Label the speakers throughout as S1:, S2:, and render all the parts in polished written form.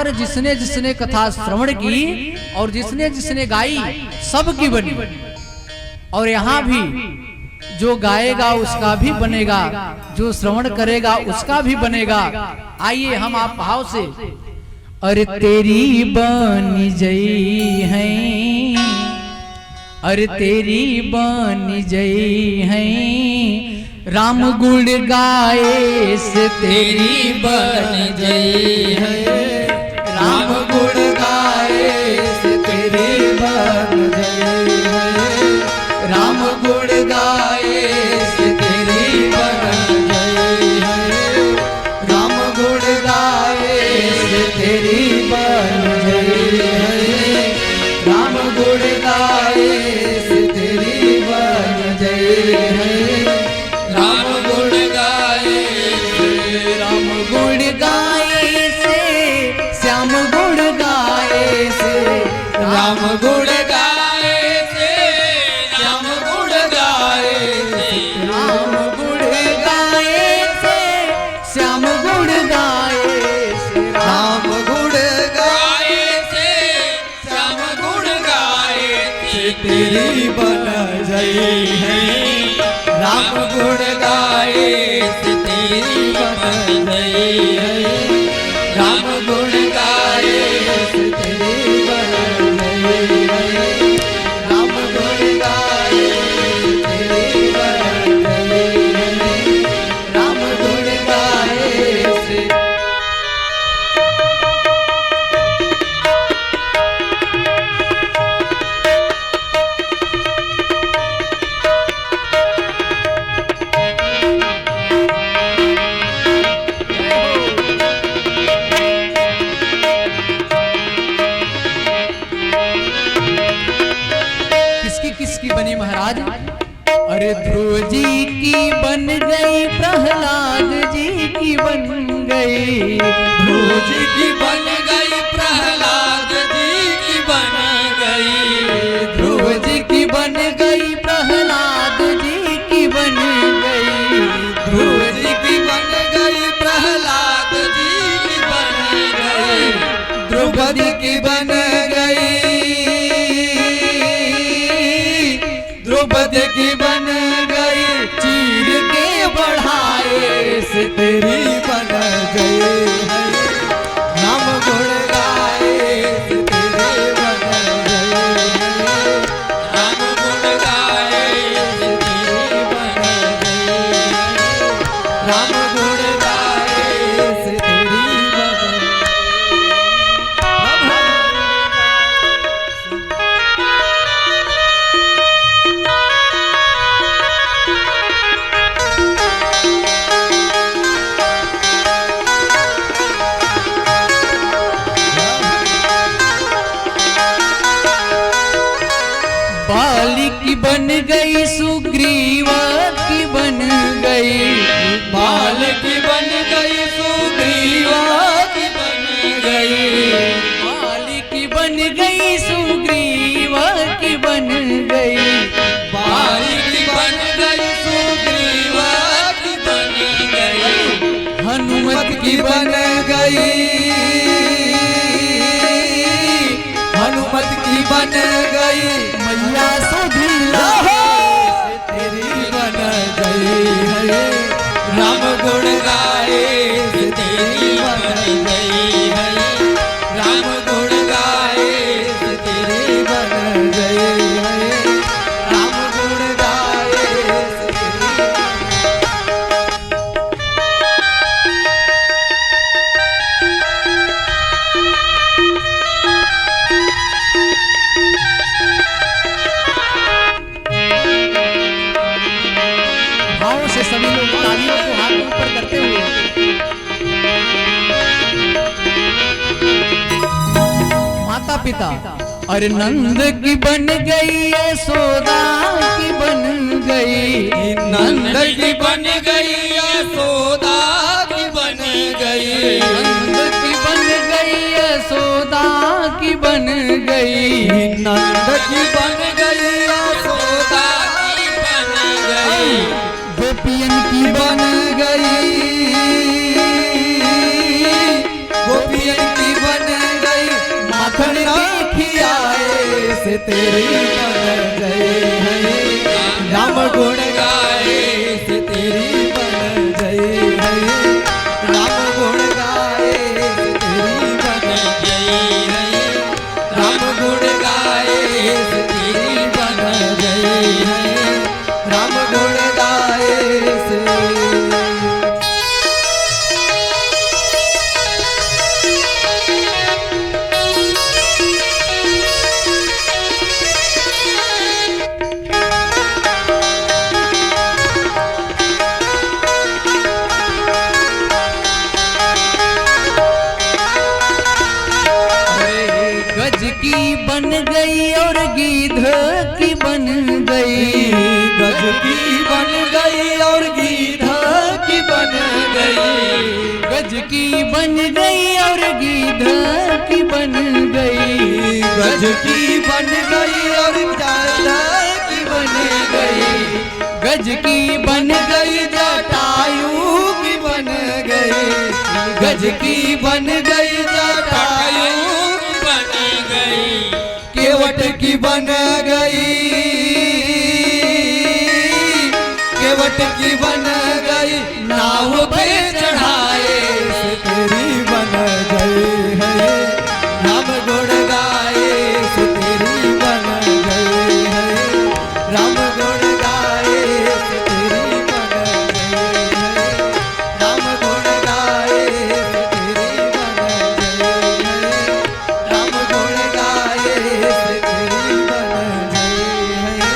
S1: पर जिसने जिसने कथा श्रवण की और जिसने जिसने गाई सबकी बनी। और यहाँ भी जो गाएगा उसका भी बनेगा, जो श्रवण करेगा उसका भी बनेगा। आइए हम आप भाव से अरे तेरी बन जई है, अरे तेरी बन जई है, राम गुण गाए से तेरी बन जई है, राम गुण गाए से तेरी बन जई है, राम गुण गाए से तेरी बन जई है, राम गुण गाए से तेरी बन जई है, राम गुण गाए से तेरी बन जई है, राम गुण गाए से, राम गुण गाए से, श्याम गुण गाए से, राम गुण गाए से, श्याम गुण गाए से, राम गुण गाए से, श्याम गुण गाए से, राम गुण गाए से, श्याम गुण गाए से तेरी बन जई है, राम गुण गाए से तेरी बन जई है, राम गुण गाए से तेरी बन जई है, राम गुण गाए से तेरी बन जई है, राम गुण गाए से। किसकी बनी महाराज? अरे ध्रुव जी की बन गई, प्रहलाद जी की बन गई, ध्रुव जी की बन गई, प्रहलाद जी की बन गई, ध्रुव जी की बन गई, प्रहलाद जी की बन गई, ध्रुव जी की बन गई, प्रहलाद जी की बन गई, द्रौपदी की बन गई, द्रौपदी की बन गई, चीर के बढ़ाए से तेरी बन गई है, नाम गुण गाए से तेरी बन गई है, नाम गुण गाए से तेरी बन गई है, नाम गुण गाए से तेरी बन गई। बाली की बन गई, सुग्रीव की बन गई, बाल की बन गई, सुग्रीव की बन गई, बाली की बन गई, सुग्रीव की बन गई, बाली की बन गई, सुग्रीव की बन गई, हनुमत की बन गई, हनुमत की बन गई, मैया सुधीला से तेरी बन गई है, राम गुण गाए से तेरी बन गई है, राम गुण गाए से तेरी बन गई है, राम गुण गाए से तेरी भाव से सभी लोग तालियों को हाथ ऊपर करते हुए माता पिता अरे नंद की बन गई, यशोदा की बन गई, नंद की बन गई, यशोदा की बन गई, नंद की बन गई, यशोदा की बन गई, नंद की बन गई, यशोदा की बन गई, गोपियन की बन गई, गोपियन की बन
S2: तेरी बन गई है। राम गुण गाए से तेरी बन गई है। राम गुण गाए से तेरी बन गई है। राम गुण गाए से तेरी बन गई है। राम गुण गाए से।
S1: गज की बन गई और गिद्ध की बन गई।
S2: गज की बन गई और गिद्ध की बन गई।
S1: गज की बन गई और गिद्ध की बन गई।
S2: गज की बन गई और गिद्ध की बन गई।
S1: गज की बन गई
S2: जटायु की बन गई। गज की बन गई जटायु की बन गई। केवट की बन गई। केवट की बन गई नाव पे चढ़ाए से तेरी बन गई है। राम गुण गाए से तेरी बन गई है। राम गुण गाए से तेरी बन गई है। राम गुण गाए से तेरी बन गई है। राम गुण गाए से तेरी बन गई है।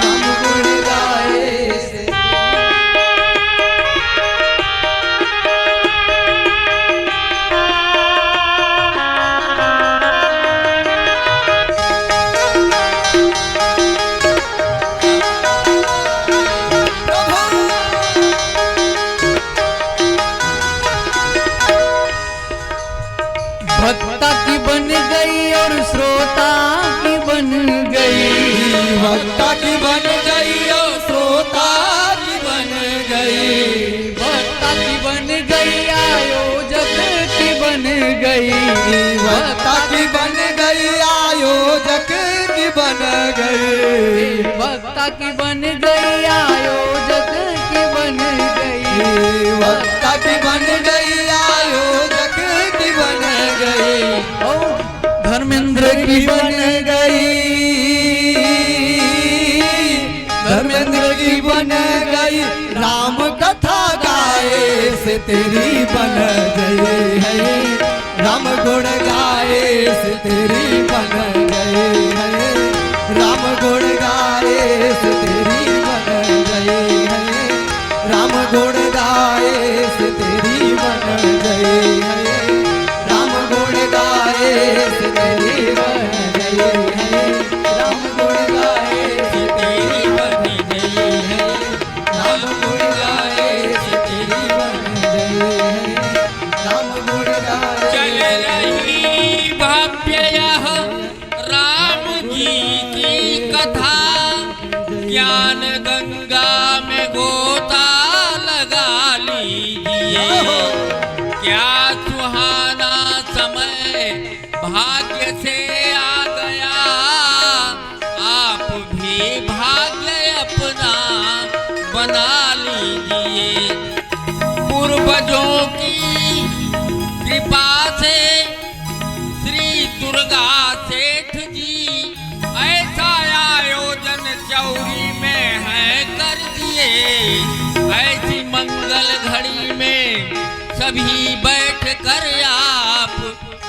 S2: राम गुण गाए से।
S1: भक्ता की बन गई और श्रोता की बन गई।
S2: भक्ता की बन गई और श्रोता की बन गई।
S1: भक्ता की बन गई आयोजक की बन गई।
S2: भक्ता की बन गई आयोजक की बन गई।
S1: भक्ता की बन गई आयोजक की बन गई।
S2: भक्ता की बन गई आयोजक की बन गई।
S1: ओ धर्मेंद्र की बन
S2: गई। धर्मेंद्र की बन गई राम कथा गाए से तेरी बन गई है। राम गुण गाए से तेरी बन गई है। राम गुण गाए से तेरी बन गई है। राम गुण गाए से तेरी बन गई है। राम गुण गाए से तेरी बन गई है। राम गुण गाए से तेरी बन गई है। राम गुण गाए से तेरी बन गई है। राम गुण गाए।
S3: चल रही भव्य यह राम जी की कथा। ज्ञान गंगा में गोता लगा लीजिए। क्या सुहाना समय भाग्य से आ गया। आप भी भाग्य अपना बना लीजिए। पूर्वजों की कृपा से श्री दुर्गा सेठ जी ऐसा आयोजन चौरी में है कर दिए। ऐसी मंगल घड़ी में सभी बैठ कर आप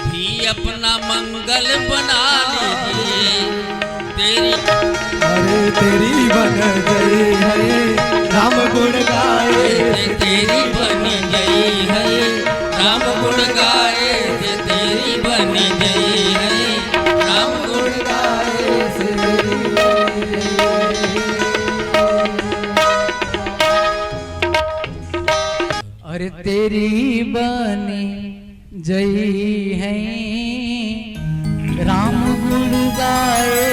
S3: भी अपना मंगल बना लीजिए। तेरी
S2: अरे तेरी बन गई है। राम गुण गाए
S3: से तेरी बनी गई है। राम गुण गाए से तेरी बनी गई है। राम गुण
S2: गाए से तेरी बन गई।
S1: अरे तेरी बनी जय है। राम गुण गाए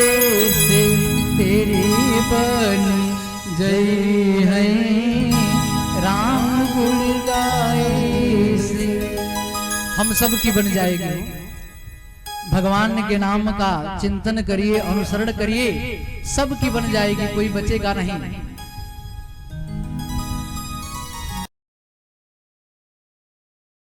S1: से तेरी बनी जय है। राम गुण गाए से हम सब की बन जाएगी। भगवान के नाम का चिंतन करिए, अनुसरण करिए, सबकी बन जाएगी, कोई बचेगा नहीं।